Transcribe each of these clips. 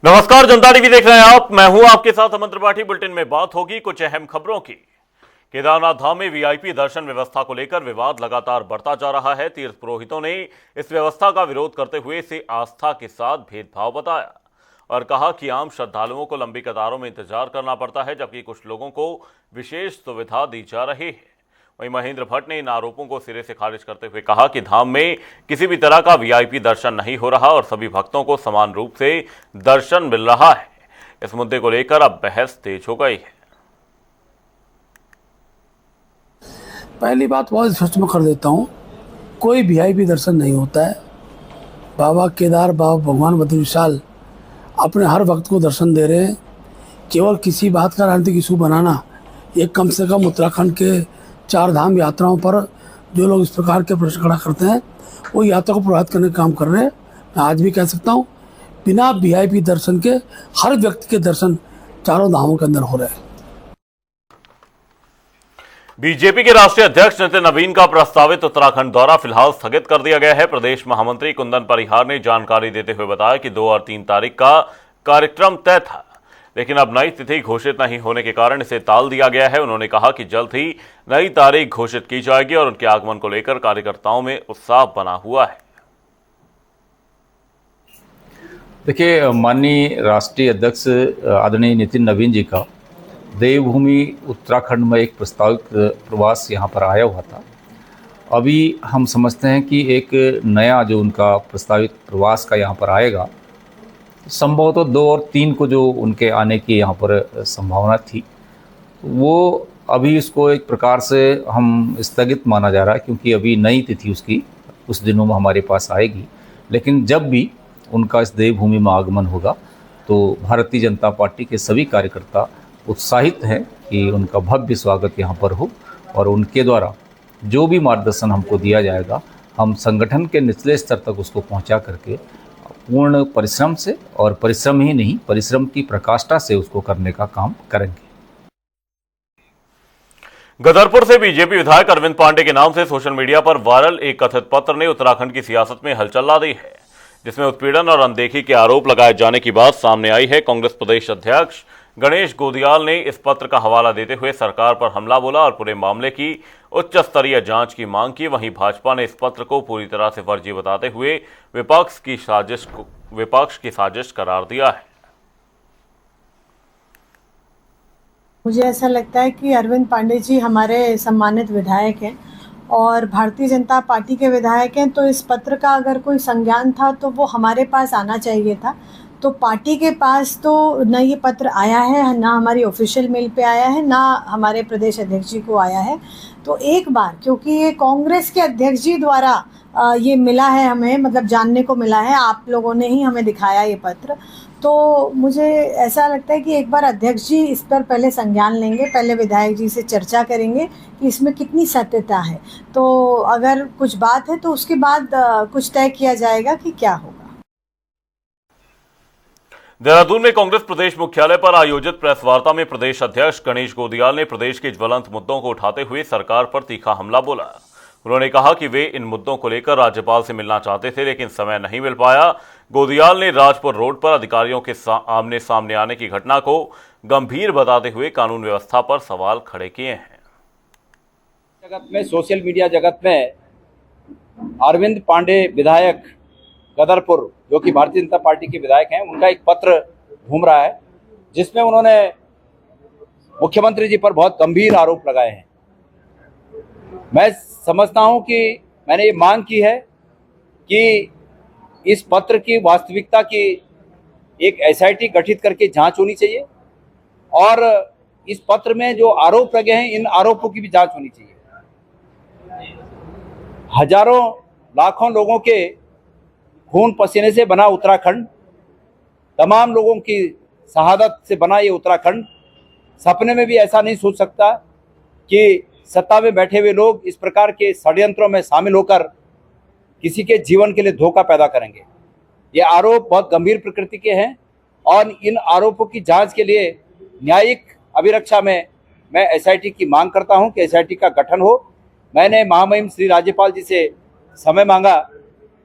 नमस्कार, जनता टीवी देख रहे हैं आप। मैं हूं आपके साथ अमन त्रिपाठी। बुलेटिन में बात होगी कुछ अहम खबरों की। केदारनाथ धाम में वीआईपी दर्शन व्यवस्था को लेकर विवाद लगातार बढ़ता जा रहा है। तीर्थ पुरोहितों ने इस व्यवस्था का विरोध करते हुए इसे आस्था के साथ भेदभाव बताया और कहा कि आम श्रद्धालुओं को लंबी कतारों में इंतजार करना पड़ता है, जबकि कुछ लोगों को विशेष सुविधा दी जा रही है। वहीं महेंद्र भट्ट ने इन आरोपों को सिरे से खारिज करते हुए कहा कि धाम में किसी भी तरह का वीआईपी दर्शन नहीं हो रहा और सभी भक्तों को समान रूप से दर्शन मिल रहा है। इस मुद्दे को लेकर अब बहस तेज हो गई है। पहली बात बहुत स्पष्ट में कर देता हूँ, कोई वीआईपी दर्शन नहीं होता है। बाबा केदार, बाबा भगवान बद्री विशाल अपने हर भक्त को दर्शन दे रहे हैं। केवल किसी बात का राजनीतिक इशू बनाना, ये कम से कम उत्तराखंड के 4 धाम यात्राओं पर जो लोग इस प्रकार के प्रश्न खड़ा करते हैं वो यात्रा को प्रभावित करने का काम कर रहे हैं। मैं आज भी कह सकता हूँ, बिना वीआईपी दर्शन के हर व्यक्ति के दर्शन चारों धामों के अंदर हो रहे हैं। बीजेपी के राष्ट्रीय अध्यक्ष नितिन नवीन का प्रस्तावित उत्तराखंड दौरा फिलहाल स्थगित कर दिया गया है। प्रदेश महामंत्री कुंदन परिहार ने जानकारी देते हुए बताया कि 2 और 3 तारीख का कार्यक्रम तय था, लेकिन अब नई तिथि घोषित नहीं होने के कारण इसे टाल दिया गया है। उन्होंने कहा कि जल्द ही नई तारीख घोषित की जाएगी और उनके आगमन को लेकर कार्यकर्ताओं में उत्साह बना हुआ है। देखिए, माननीय राष्ट्रीय अध्यक्ष आदरणीय नितिन नवीन जी का देवभूमि उत्तराखंड में एक प्रस्तावित प्रवास यहाँ पर आया हुआ था। अभी हम समझते हैं कि एक नया जो उनका प्रस्तावित प्रवास का यहाँ पर आएगा, संभवतः 2 और 3 को जो उनके आने की यहाँ पर संभावना थी, वो अभी इसको एक प्रकार से हम स्थगित माना जा रहा है, क्योंकि अभी नई तिथि उसकी कुछ दिनों में हमारे पास आएगी। लेकिन जब भी उनका इस देवभूमि में आगमन होगा तो भारतीय जनता पार्टी के सभी कार्यकर्ता उत्साहित हैं कि उनका भव्य स्वागत यहाँ पर हो और उनके द्वारा जो भी मार्गदर्शन हमको दिया जाएगा, हम संगठन के निचले स्तर तक उसको पहुँचा करके पूर्ण परिश्रम से, और परिश्रम ही नहीं, परिश्रम की प्रकाष्ठा से उसको करने का काम करेंगे। गदरपुर से बीजेपी विधायक अरविंद पांडे के नाम से सोशल मीडिया पर वायरल एक कथित पत्र ने उत्तराखंड की सियासत में हलचल ला दी है, जिसमें उत्पीड़न और अनदेखी के आरोप लगाए जाने की बात सामने आई है। कांग्रेस प्रदेश अध्यक्ष गणेश गोदियाल ने इस पत्र का हवाला देते हुए सरकार पर हमला बोला और पूरे मामले की उच्च स्तरीय जांच की मांग की। वहीं भाजपा ने इस पत्र को पूरी तरह से फर्जी बताते हुए विपक्ष की साजिश करार दिया है। मुझे ऐसा लगता है कि अरविंद पांडे जी हमारे सम्मानित विधायक हैं और भारतीय जनता पार्टी के विधायक हैं, तो इस पत्र का अगर कोई संज्ञान था तो वो हमारे पास आना चाहिए था। तो पार्टी के पास तो न ये पत्र आया है, ना हमारी ऑफिशियल मेल पे आया है, ना हमारे प्रदेश अध्यक्ष जी को आया है। तो एक बार, क्योंकि ये कांग्रेस के अध्यक्ष जी द्वारा ये मिला है हमें, मतलब जानने को मिला है, आप लोगों ने ही हमें दिखाया ये पत्र, तो मुझे ऐसा लगता है कि एक बार अध्यक्ष जी इस पर पहले संज्ञान लेंगे, पहले विधायक जी से चर्चा करेंगे कि इसमें कितनी सत्यता है। तो अगर कुछ बात है तो उसके बाद कुछ तय किया जाएगा कि क्या होगा। देहरादून में कांग्रेस प्रदेश मुख्यालय पर आयोजित प्रेस वार्ता में प्रदेश अध्यक्ष गणेश गोदियाल ने प्रदेश के ज्वलंत मुद्दों को उठाते हुए सरकार पर तीखा हमला बोला। उन्होंने कहा कि वे इन मुद्दों को लेकर राज्यपाल से मिलना चाहते थे, लेकिन समय नहीं मिल पाया। गोदियाल ने राजपुर रोड पर अधिकारियों के आमने सामने आने की घटना को गंभीर बताते हुए कानून व्यवस्था पर सवाल खड़े किए हैं। जगत में, सोशल मीडिया जगत में अरविंद पांडे विधायक गदरपुर, जो कि भारतीय जनता पार्टी के विधायक हैं, उनका एक पत्र घूम रहा है जिसमें उन्होंने मुख्यमंत्री जी पर बहुत गंभीर आरोप लगाए हैं। मैं समझता हूं कि मैंने ये मांग की है कि इस पत्र की वास्तविकता की एक एसआईटी गठित करके जांच होनी चाहिए और इस पत्र में जो आरोप लगे हैं, इन आरोपों की भी जांच होनी चाहिए। हजारों लाखों लोगों के खून पसीने से बना उत्तराखंड, तमाम लोगों की शहादत से बना ये उत्तराखंड, सपने में भी ऐसा नहीं सोच सकता कि सत्ता में बैठे हुए लोग इस प्रकार के षड्यंत्रों में शामिल होकर किसी के जीवन के लिए धोखा पैदा करेंगे। ये आरोप बहुत गंभीर प्रकृति के हैं और इन आरोपों की जांच के लिए न्यायिक अभिरक्षा में मैं एसआईटी की मांग करता हूं कि एसआईटी का गठन हो। मैंने महामहिम श्री राज्यपाल जी से समय मांगा,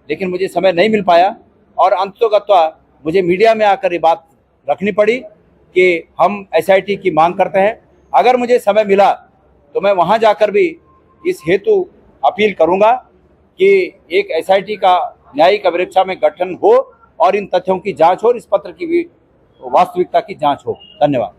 लेकिन मुझे समय नहीं मिल पाया और अंततोगत्वा मुझे मीडिया में आकर ये बात रखनी पड़ी कि हम एसआईटी की मांग करते हैं। अगर मुझे समय मिला तो मैं वहां जाकर भी इस हेतु अपील करूंगा कि एक एसआईटी का न्यायिक अभिरक्षा में गठन हो और इन तथ्यों की जांच हो और इस पत्र की भी वास्तविकता की जांच हो। धन्यवाद।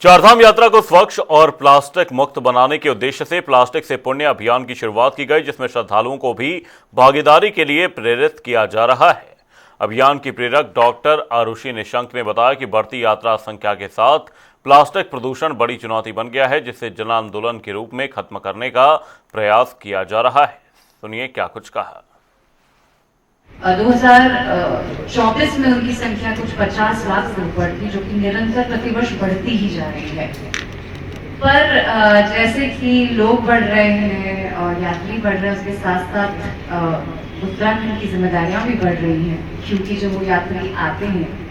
चारधाम यात्रा को स्वच्छ और प्लास्टिक मुक्त बनाने के उद्देश्य से प्लास्टिक से पुण्य अभियान की शुरुआत की गई, जिसमें श्रद्धालुओं को भी भागीदारी के लिए प्रेरित किया जा रहा है। अभियान की प्रेरक डॉक्टर आरुषि निशंक ने बताया कि बढ़ती यात्रा संख्या के साथ प्लास्टिक प्रदूषण बड़ी चुनौती बन गया है, जिसे जन आंदोलन के रूप में खत्म करने का प्रयास किया जा रहा है। सुनिए क्या कुछ कहा। 2024 में उनकी संख्या कुछ 50 लाख से ऊपर थी, जो कि निरंतर प्रतिवर्ष बढ़ती ही जा रही है। पर जैसे कि लोग बढ़ रहे हैं और यात्री बढ़ रहे हैं, उसके साथ साथ उत्तराखंड की जिम्मेदारियां भी बढ़ रही हैं, क्योंकि जब वो यात्री आते हैं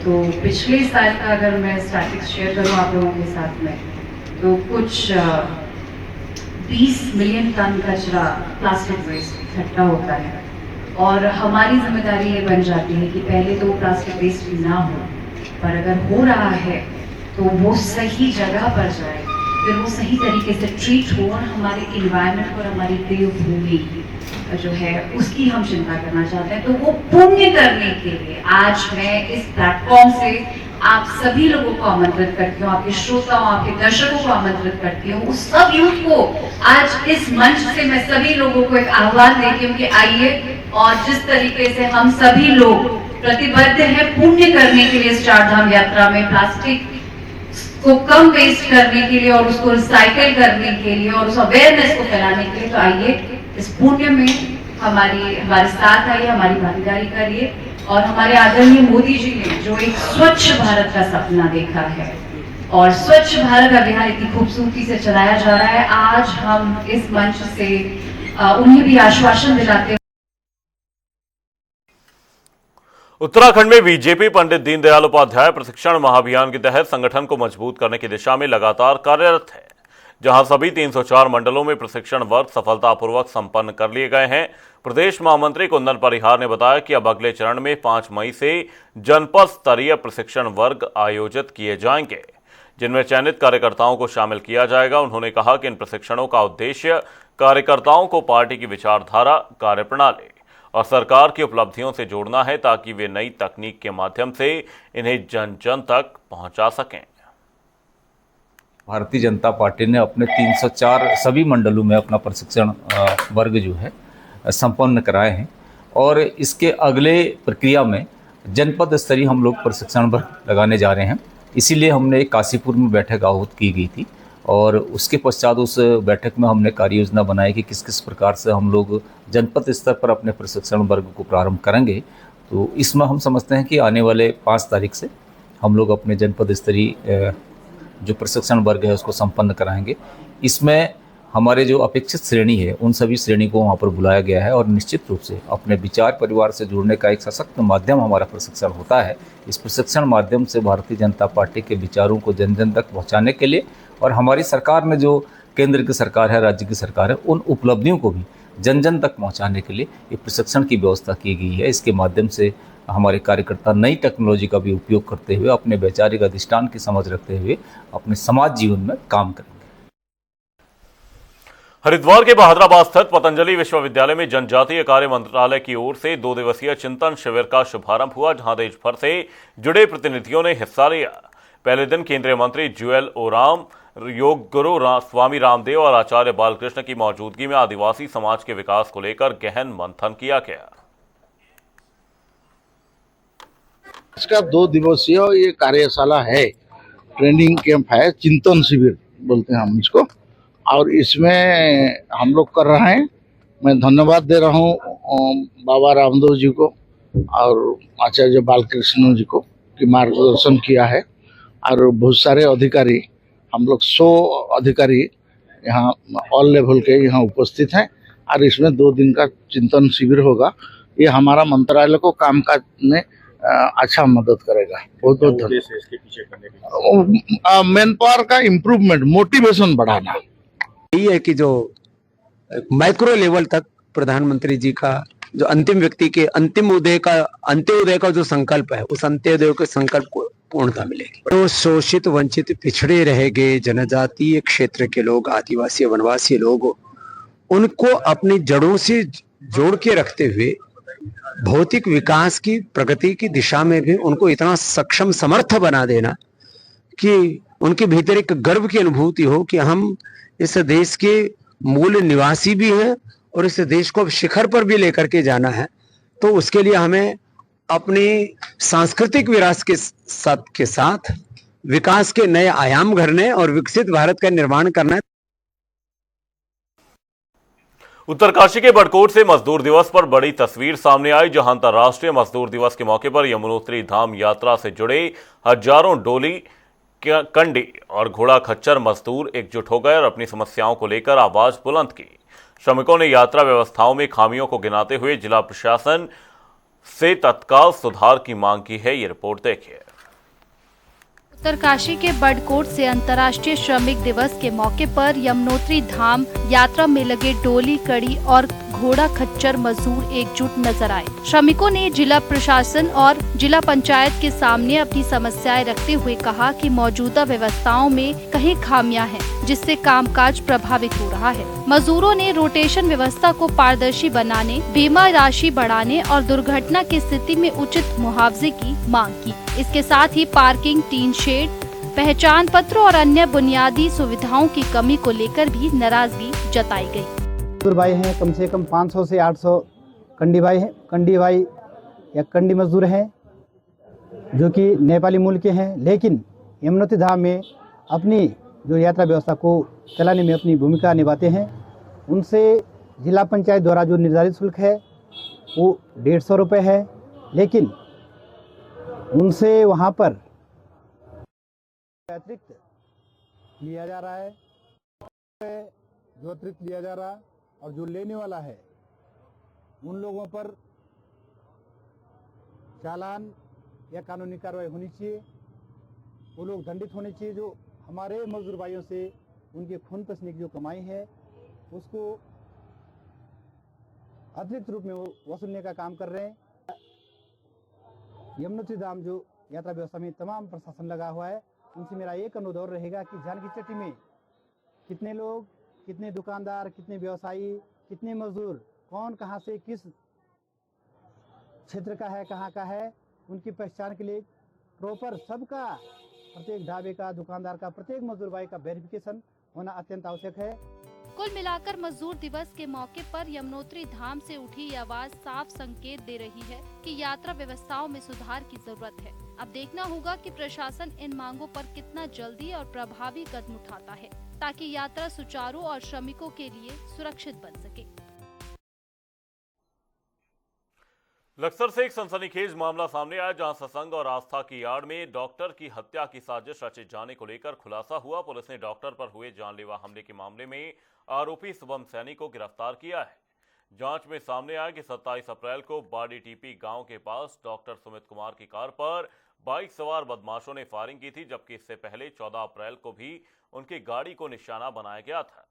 तो पिछले साल का अगर मैं स्टैटिस्टिक्स शेयर करूं आप लोगों के साथ में, तो कुछ 20 मिलियन टन कचरा प्लास्टिक वेस्ट इकट्ठा होता है। और हमारी जिम्मेदारी ये बन जाती है कि पहले तो प्लास्टिक वेस्ट ना हो, पर अगर हो रहा है तो वो सही जगह पर जाए, फिर वो सही तरीके से ट्रीट हो और हमारे इन्वायरमेंट और हमारी देवभूमि जो है उसकी हम चिंता करना चाहते हैं। तो वो पुण्य करने के लिए आज मैं इस प्लेटफॉर्म से आप सभी लोगों को आमंत्रित करती हूँ, आपके श्रोताओं, आपके दर्शकों को आमंत्रित करती हूँ, उस सब यूथ को आज इस मंच से मैं सभी लोगों को एक आह्वान देती हूँ कि आइए और जिस तरीके से हम सभी लोग प्रतिबद्ध हैं पुण्य करने के लिए इस चारधाम यात्रा में, प्लास्टिक को कम वेस्ट करने के लिए और उसको रिसाइकिल करने के लिए और उस अवेयरनेस को फैलाने के लिए, तो आइए इस पुण्य में हमारे साथ आइए, हमारी भागीदारी करिए। और हमारे आदरणीय मोदी जी ने जो एक स्वच्छ भारत का सपना देखा है और स्वच्छ भारत अभियान इतनी खूबसूरती से चलाया जा रहा है, आज हम इस मंच से उन्हें भी आश्वासन दिलाते हैं। उत्तराखंड में बीजेपी पंडित दीनदयाल उपाध्याय प्रशिक्षण महाअभियान के तहत संगठन को मजबूत करने की दिशा में लगातार कार्यरत है, जहां सभी 304 मंडलों में प्रशिक्षण वर्ग सफलतापूर्वक संपन्न कर लिए गए हैं। प्रदेश महामंत्री कुंदन परिहार ने बताया कि अब अगले चरण में 5 मई से जनपद स्तरीय प्रशिक्षण वर्ग आयोजित किए जाएंगे, जिनमें चयनित कार्यकर्ताओं को शामिल किया जाएगा। उन्होंने कहा कि इन प्रशिक्षणों का उद्देश्य कार्यकर्ताओं को पार्टी की विचारधारा, कार्यप्रणाली और सरकार की उपलब्धियों से जोड़ना है, ताकि वे नई तकनीक के माध्यम से इन्हें जन जन तक पहुंचा सकें। भारतीय जनता पार्टी ने अपने 304 सभी मंडलों में अपना प्रशिक्षण वर्ग जो है संपन्न कराए हैं और इसके अगले प्रक्रिया में जनपद स्तरीय हम लोग प्रशिक्षण वर्ग लगाने जा रहे हैं। इसीलिए हमने काशीपुर में बैठक आहूत की गई थी और उसके पश्चात उस बैठक में हमने कार्य योजना बनाई कि किस किस प्रकार से हम लोग जनपद स्तर पर अपने प्रशिक्षण वर्ग को प्रारंभ करेंगे। तो इसमें हम समझते हैं कि आने वाले 5 तारीख से हम लोग अपने जनपद स्तरीय जो प्रशिक्षण वर्ग है उसको संपन्न कराएंगे। इसमें हमारे जो अपेक्षित श्रेणी है उन सभी श्रेणी को वहाँ पर बुलाया गया है और निश्चित रूप से अपने विचार परिवार से जुड़ने का एक सशक्त माध्यम हमारा प्रशिक्षण होता है। इस प्रशिक्षण माध्यम से भारतीय जनता पार्टी के विचारों को जन जन तक पहुँचाने के लिए और हमारी सरकार ने जो केंद्र की सरकार है, राज्य की सरकार है, उन उपलब्धियों को भी जन जन तक पहुँचाने के लिए ये प्रशिक्षण की व्यवस्था की गई है। इसके माध्यम से हमारे कार्यकर्ता नई टेक्नोलॉजी का भी उपयोग करते हुए अपने वैचारिक अधिष्ठान की समझ रखते हुए अपने समाज जीवन में काम करेंगे। हरिद्वार के बहादुराबाद स्थित पतंजलि विश्वविद्यालय में जनजातीय कार्य मंत्रालय की ओर से 2 दिवसीय चिंतन शिविर का शुभारंभ हुआ, जहां देश भर से जुड़े प्रतिनिधियों ने हिस्सा लिया। पहले दिन केंद्रीय मंत्री जुएल ओराम, योग गुरु स्वामी रामदेव और आचार्य बालकृष्ण की मौजूदगी में आदिवासी समाज के विकास को लेकर गहन मंथन किया गया। इसका 2 दिवसीय ये कार्यशाला है, ट्रेनिंग कैंप है, चिंतन शिविर बोलते हैं हम इसको, और इसमें हम लोग कर रहे हैं। मैं धन्यवाद दे रहा हूँ बाबा रामदेव जी को और आचार्य बालकृष्ण जी को कि मार्गदर्शन किया है, और बहुत सारे अधिकारी, हम लोग 100 अधिकारी यहाँ ऑल लेवल के यहाँ उपस्थित हैं, और इसमें 2 दिन का चिंतन शिविर होगा। ये हमारा मंत्रालय को कामकाज में अच्छा मदद करेगा। बहुत बहुत धन्यवाद। मैन पावर का इम्प्रूवमेंट, मोटिवेशन बढ़ाना, यही है कि जो माइक्रो लेवल तक प्रधानमंत्री जी का जो अंतिम व्यक्ति के अंत्योदय का जो संकल्प है, उस अंत्योदय के संकल्प को पूर्णता मिलेगी। तो शोषित, वंचित, पिछड़े रह गए जनजातीय क्षेत्र के लोग, आदिवासी वनवासी लोग, उनको अपनी जड़ों से जोड़ के रखते हुए भौतिक विकास की, प्रगति की दिशा में भी उनको इतना सक्षम, समर्थ बना देना कि उनके भीतर एक गर्व की अनुभूति हो कि हम इस देश के मूल निवासी भी हैं और इस देश को अब शिखर पर भी लेकर के जाना है। तो उसके लिए हमें अपनी सांस्कृतिक विरासत के साथ विकास के नए आयाम गढ़ने और विकसित भारत का निर्माण करना है। उत्तरकाशी के बड़कोट से मजदूर दिवस पर बड़ी तस्वीर सामने आई, जहां अंतर्राष्ट्रीय मजदूर दिवस के मौके पर यमुनोत्री धाम यात्रा से जुड़े हजारों डोली, कंडी और घोड़ा खच्चर मजदूर एकजुट हो गए और अपनी समस्याओं को लेकर आवाज बुलंद की। श्रमिकों ने यात्रा व्यवस्थाओं में खामियों को गिनाते हुए जिला प्रशासन से तत्काल सुधार की मांग की है। ये रिपोर्ट देखिए। उत्तरकाशी के बड़कोट से अंतर्राष्ट्रीय श्रमिक दिवस के मौके पर यमुनोत्री धाम यात्रा में लगे डोली, कड़ी और घोड़ा खच्चर मजदूर एकजुट नजर आए। श्रमिकों ने जिला प्रशासन और जिला पंचायत के सामने अपनी समस्याएं रखते हुए कहा कि मौजूदा व्यवस्थाओं में कहीं खामियां हैं, जिससे कामकाज प्रभावित हो रहा है। मजदूरों ने रोटेशन व्यवस्था को पारदर्शी बनाने, बीमा राशि बढ़ाने और दुर्घटना की स्थिति में उचित मुआवजे की मांग की। इसके साथ ही पार्किंग, टीन शेड, पहचान पत्र और अन्य बुनियादी सुविधाओं की कमी को लेकर भी नाराजगी जताई गई। मजदूर भाई हैं, कम से कम 500 से 800 कंडी भाई हैं, कंडी भाई या कंडी मजदूर हैं जो कि नेपाली मूल के हैं, लेकिन यमुनोत्री धाम में अपनी जो यात्रा व्यवस्था को चलाने में अपनी भूमिका निभाते हैं। उनसे जिला पंचायत द्वारा जो निर्धारित शुल्क है वो 150 रुपये है, लेकिन उनसे वहाँ पर अतिरिक्त लिया जा रहा है, जो अतिरिक्त लिया जा रहा और जो लेने वाला है उन लोगों पर चालान या कानूनी कार्रवाई होनी चाहिए। वो लोग दंडित होने चाहिए जो हमारे मजदूर भाइयों से उनके खून पसीने की जो कमाई है उसको अतिरिक्त रूप में वो वसूलने का काम कर रहे हैं। यमुनोत्री धाम जो यात्रा व्यवस्था में तमाम प्रशासन लगा हुआ है, उनसे मेरा एक अनुरोध और रहेगा कि जानकी चट्टी में कितने लोग, कितने दुकानदार, कितने व्यवसायी, कितने मजदूर, कौन कहां से किस क्षेत्र का है, कहां का है, उनकी पहचान के लिए प्रॉपर सबका, प्रत्येक ढाबे का, दुकानदार का, प्रत्येक मजदूर भाई का वेरिफिकेशन होना अत्यंत आवश्यक है। कुल मिलाकर मजदूर दिवस के मौके पर यमुनोत्री धाम से उठी ये आवाज साफ संकेत दे रही है कि यात्रा व्यवस्थाओं में सुधार की जरूरत है। अब देखना होगा कि प्रशासन इन मांगों पर कितना जल्दी और प्रभावी कदम उठाता है, ताकि यात्रा सुचारू और श्रमिकों के लिए सुरक्षित बन सके। लक्सर से एक सनसनीखेज मामला सामने आया, जहां सत्संग और आस्था की आड़ में डॉक्टर की हत्या की साजिश रचे जाने को लेकर खुलासा हुआ। पुलिस ने डॉक्टर पर हुए जानलेवा हमले के मामले में आरोपी शुभम सैनी को गिरफ्तार किया है। जांच में सामने आया कि 27 अप्रैल को बाड़ी टीपी गांव के पास डॉक्टर सुमित कुमार की कार पर बाइक सवार बदमाशों ने फायरिंग की थी, जबकि इससे पहले 14 अप्रैल को भी उनकी गाड़ी को निशाना बनाया गया था।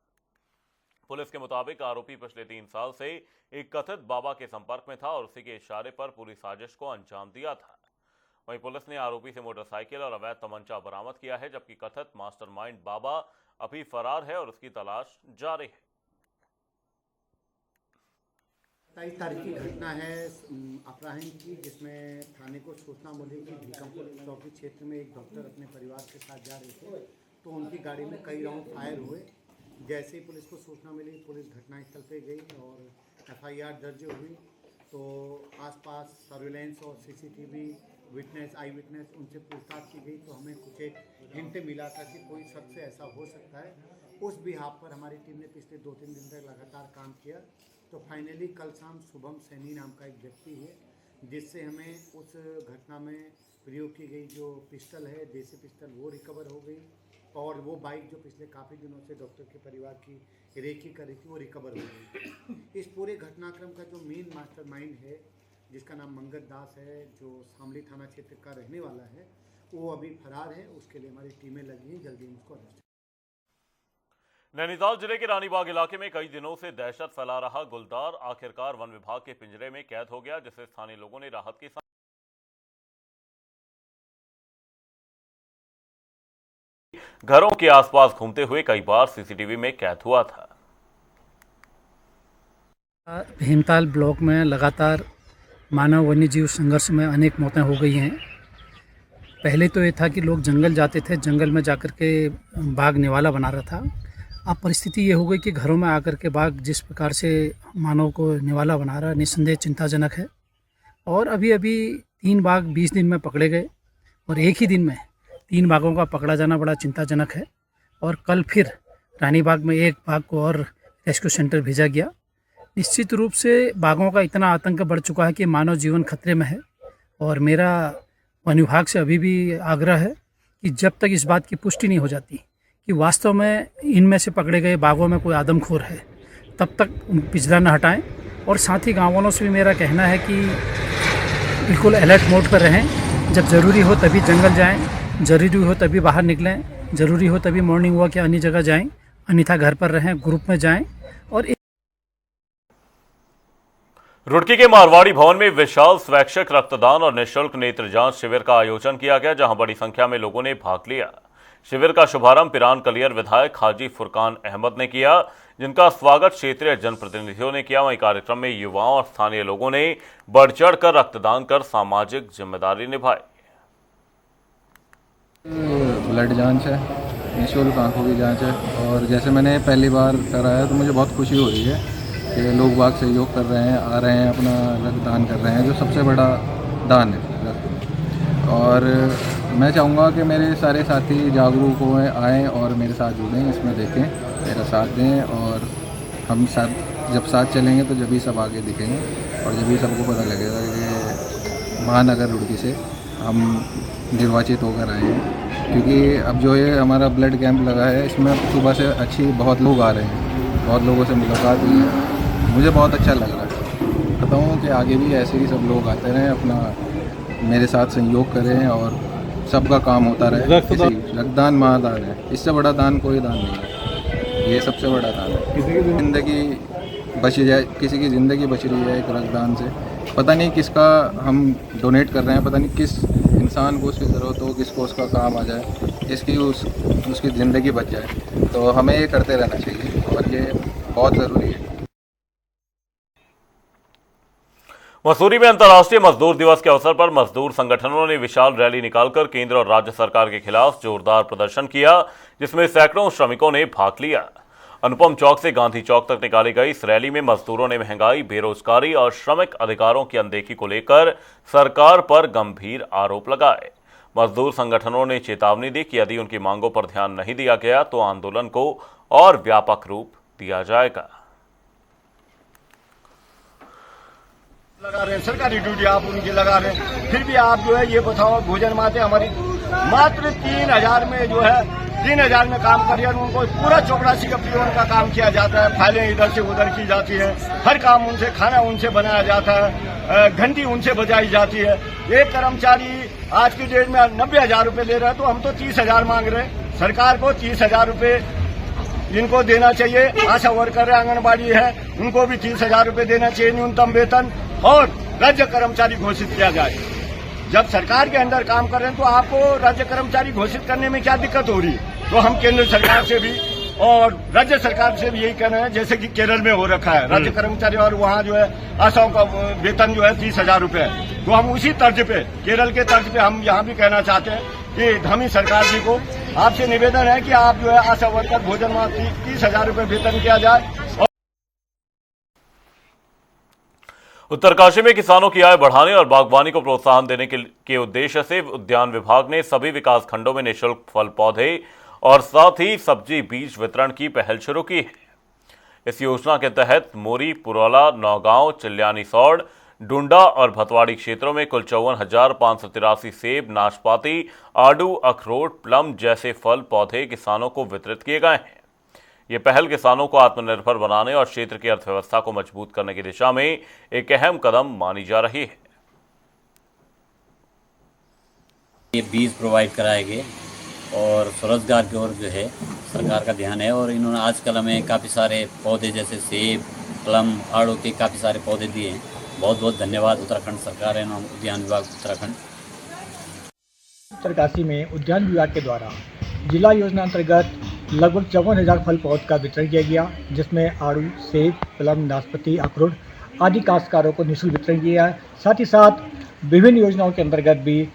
पुलिस के मुताबिक आरोपी पिछले 3 साल से एक कथित बाबा के संपर्क में था और उसी के इशारे पर पूरी साजिश को अंजाम दिया था। वहीं पुलिस ने आरोपी से मोटरसाइकिल और अवैध तमंचा बरामद किया है, जबकि कथित मास्टरमाइंड बाबा अभी फरार है और उसकी तलाश जारी है। 27 तारीख की घटना है अपराह्न की, जिसमें थाने को सूचना मिली कि भीकमपुर चौकी क्षेत्र में एक डॉक्टर अपने परिवार के साथ जा रहे थे, तो उनकी गाड़ी में कई राउंड फायर हुए। जैसे ही पुलिस को सूचना मिली, पुलिस घटनास्थल पे गई और FIR दर्ज हुई। तो आसपास सर्विलेंस और CCTV विटनेस, आई विटनेस, उनसे पूछताछ की गई तो हमें कुछ एक हिंट मिला था कि कोई शख्स ऐसा हो सकता है। उस बिहाफ पर हमारी टीम ने पिछले 2-3 दिन तक लगातार काम किया। तो फाइनली कल शाम शुभम सैनी नाम का एक व्यक्ति है, जिससे हमें उस घटना में प्रयोग की गई जो पिस्टल है, देसी पिस्टल, वो रिकवर हो गई और वो बाइक जो पिछले काफ़ी दिनों से डॉक्टर के परिवार की रेकी कर रही थी, वो रिकवर हो गई। इस पूरे घटनाक्रम का जो मेन मास्टरमाइंड है, जिसका नाम मंगत दास है, जो शामली थाना क्षेत्र का रहने वाला है, वो अभी फरार है। उसके लिए हमारी टीमें लगी हैं, जल्दी उसको अरेस्ट। नैनीताल जिले के रानीबाग इलाके में कई दिनों से दहशत फैला रहा गुलदार आखिरकार वन विभाग के पिंजरे में कैद हो गया, जिसे स्थानीय लोगों ने राहत की घरों के आसपास घूमते हुए कई बार सीसीटीवी में कैद हुआ था। भीमताल ब्लॉक में लगातार मानव वन्यजीव संघर्ष में अनेक मौतें हो गई हैं। पहले तो ये था कि लोग जंगल जाते थे, जंगल में जाकर के बाघ निवाला बना रहा था। अब परिस्थिति ये हो गई कि घरों में आकर के बाघ जिस प्रकार से मानव को निवाला बना रहा है, निस्संदेह चिंताजनक है। और अभी 3 बाघ 20 दिन में पकड़े गए और एक ही दिन में 3 बाघों का पकड़ा जाना बड़ा चिंताजनक है। और कल फिर रानीबाग में एक बाघ को और रेस्क्यू सेंटर भेजा गया। निश्चित रूप से बाघों का इतना आतंक बढ़ चुका है कि मानव जीवन खतरे में है। और मेरा वन विभाग से अभी भी आग्रह है कि जब तक इस बात की पुष्टि नहीं हो जाती कि वास्तव में इनमें से पकड़े गए बाघों में कोई आदमखोर है, तब तक पिंजरा न हटाएं। और साथ ही गाँव वालों से भी मेरा कहना है कि बिल्कुल अलर्ट मोड पर रहें। जब ज़रूरी हो तभी जंगल जाएं, ज़रूरी हो तभी बाहर निकलें, ज़रूरी हो तभी मॉर्निंग वॉक या अन्य जगह जाएं, अन्यथा घर पर रहें, ग्रुप में जाएं। और रुड़की के मारवाड़ी भवन में विशाल स्वैच्छिक रक्तदान और निःशुल्क नेत्र जांच शिविर का आयोजन किया गया, जहां बड़ी संख्या में लोगों ने भाग लिया। शिविर का शुभारंभ पिरान कलियर विधायक हाजी फुरकान अहमद ने किया, जिनका स्वागत क्षेत्रीय जनप्रतिनिधियों ने किया। वहीं कार्यक्रम में युवाओं और स्थानीय लोगों ने बढ़ चढ़ कर रक्तदान कर सामाजिक जिम्मेदारी निभाई। ब्लड जांच है, निःशुल्क आंखों की जांच है। और जैसे मैंने पहली बार कराया तो मुझे बहुत खुशी हो रही है कि लोग बाग सहयोग कर रहे हैं, आ रहे हैं, अपना रक्तदान कर रहे हैं, जो सबसे बड़ा दान है रक्त। और मैं चाहूँगा कि मेरे सारे साथी जागरूक हुए, आएँ और मेरे साथ जुड़ें, इसमें देखें, मेरा साथ दें। और हम जब साथ चलेंगे तो जब भी सब आगे दिखेंगे और जब भी सबको पता लगेगा कि महानगर रुड़की से हम निर्वाचित होकर आए हैं। क्योंकि अब जो ये हमारा ब्लड कैंप लगा है, इसमें सुबह से बहुत लोग आ रहे हैं, बहुत लोगों से मुलाकात हुई है, मुझे बहुत अच्छा लग रहा है। कहता हूँ कि आगे भी ऐसे ही सब लोग आते रहें, अपना मेरे साथ सहयोग करें और सबका काम होता रहे। रक्तदान महादान है, इससे बड़ा दान कोई दान नहीं है, ये सबसे बड़ा दान है। किसी की ज़िंदगी बच जाए, किसी की ज़िंदगी बच रही है एक रक्तदान से। पता नहीं किसका हम डोनेट कर रहे हैं, पता नहीं किस इंसान को उसकी ज़रूरत हो, किसको उसका काम आ जाए, जिसकी उसकी ज़िंदगी बच जाए। तो हमें ये करते रहना चाहिए और ये बहुत ज़रूरी है। मसूरी में अंतर्राष्ट्रीय मजदूर दिवस के अवसर पर मजदूर संगठनों ने विशाल रैली निकालकर केंद्र और राज्य सरकार के खिलाफ जोरदार प्रदर्शन किया, जिसमें सैकड़ों श्रमिकों ने भाग लिया। अनुपम चौक से गांधी चौक तक निकाली गई इस रैली में मजदूरों ने महंगाई, बेरोजगारी और श्रमिक अधिकारों की अनदेखी को लेकर सरकार पर गंभीर आरोप लगाए। मजदूर संगठनों ने चेतावनी दी कि यदि उनकी मांगों पर ध्यान नहीं दिया गया तो आंदोलन को और व्यापक रूप दिया जाएगा। लगा रहे हैं, सरकारी ड्यूटी आप उनकी लगा रहे हैं, फिर भी आप जो है ये बताओ, भोजन माते हमारी मात्र 3000 में जो है 3000 में काम करिए, उनको पूरा चौपरासी का पीओन का काम किया जाता है। फाइलें इधर से उधर की जाती है, हर काम उनसे, खाना उनसे बनाया जाता है, घंटी उनसे बजाई जाती है। एक कर्मचारी आज की डेट में 90,000 रुपये ले रहा है, तो हम तो 30,000 मांग रहे हैं। सरकार को 30,000 रुपये इनको देना चाहिए। आशा वर्कर है, आंगनबाड़ी है, उनको भी 30,000 रुपये देना चाहिए न्यूनतम वेतन, और राज्य कर्मचारी घोषित किया जाए। जब सरकार के अंदर काम कर रहे हैं तो आपको राज्य कर्मचारी घोषित करने में क्या दिक्कत हो रही है? तो हम केंद्र सरकार से भी और राज्य सरकार से भी यही कह रहे हैं, जैसे कि केरल में हो रखा है राज्य कर्मचारी, और वहाँ जो है आशाओं का वेतन जो है 30,000 रुपये है। तो हम उसी तर्ज पे, केरल के तर्ज पे हम यहाँ भी कहना चाहते हैं कि धामी सरकार जी को आपसे निवेदन है कि आप जो है आशा वर्कर भोजन में 30,000 रुपये वेतन किया जाए। उत्तरकाशी में किसानों की आय बढ़ाने और बागवानी को प्रोत्साहन देने के उद्देश्य से उद्यान विभाग ने सभी विकास खंडों में निःशुल्क फल पौधे और साथ ही सब्जी बीज वितरण की पहल शुरू की है। इस योजना के तहत मोरी, पुरौला, नौगांव, चिल्यानी सौड़, डुंडा और भतवाड़ी क्षेत्रों में कुल 54,583 सेब, नाशपाती, आड़ू, अखरोट, प्लम जैसे फल पौधे किसानों को वितरित किए गए हैं। ये पहल किसानों को आत्मनिर्भर बनाने और क्षेत्र की अर्थव्यवस्था को मजबूत करने की दिशा में एक अहम कदम मानी जा रही है। ये बीज प्रोवाइड कराए गए और स्वरोजगार की ओर जो है सरकार का ध्यान है। और इन्होंने आजकल हमें काफ़ी सारे पौधे जैसे सेब, प्लम, आड़ू के काफ़ी सारे पौधे दिए हैं। बहुत बहुत धन्यवाद उत्तराखंड सरकार एवं उद्यान विभाग उत्तराखंड। उत्तरकाशी में उद्यान विभाग के द्वारा जिला योजना अंतर्गत लगभग 54,000 फल पौध का वितरण किया गया, जिसमें आड़ू, सेब, प्लम, नाशपाती, अखरोट आदि काश्तकारों को निःशुल्क वितरण किया है। साथ ही साथ विभिन्न योजनाओं के अंतर्गत भी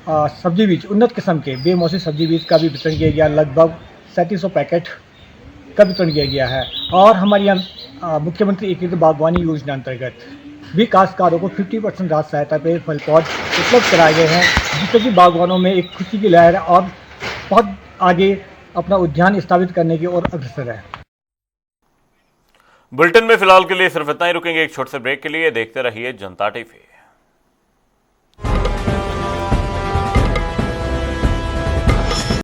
सब्जी बीज, उन्नत किस्म के बेमौसमी सब्जी बीज का भी वितरण किया गया। लगभग 3700 पैकेट का वितरण किया गया है। और हमारी यहाँ मुख्यमंत्री एकीकृत बागवानी योजना अंतर्गत भी काश्तकारों को 50% राशि सहायता पे फल पौध उपलब्ध कराए गए हैं, जिससे कि बागवानों में एक खुशी की लहर है और बहुत आगे अपना उद्यान स्थापित करने की ओर अग्रसर है। बुलेटिन में फिलहाल के लिए सिर्फ इतना ही। रुकेंगे एक छोटे से ब्रेक के लिए। देखते रहिए जनता टीवी।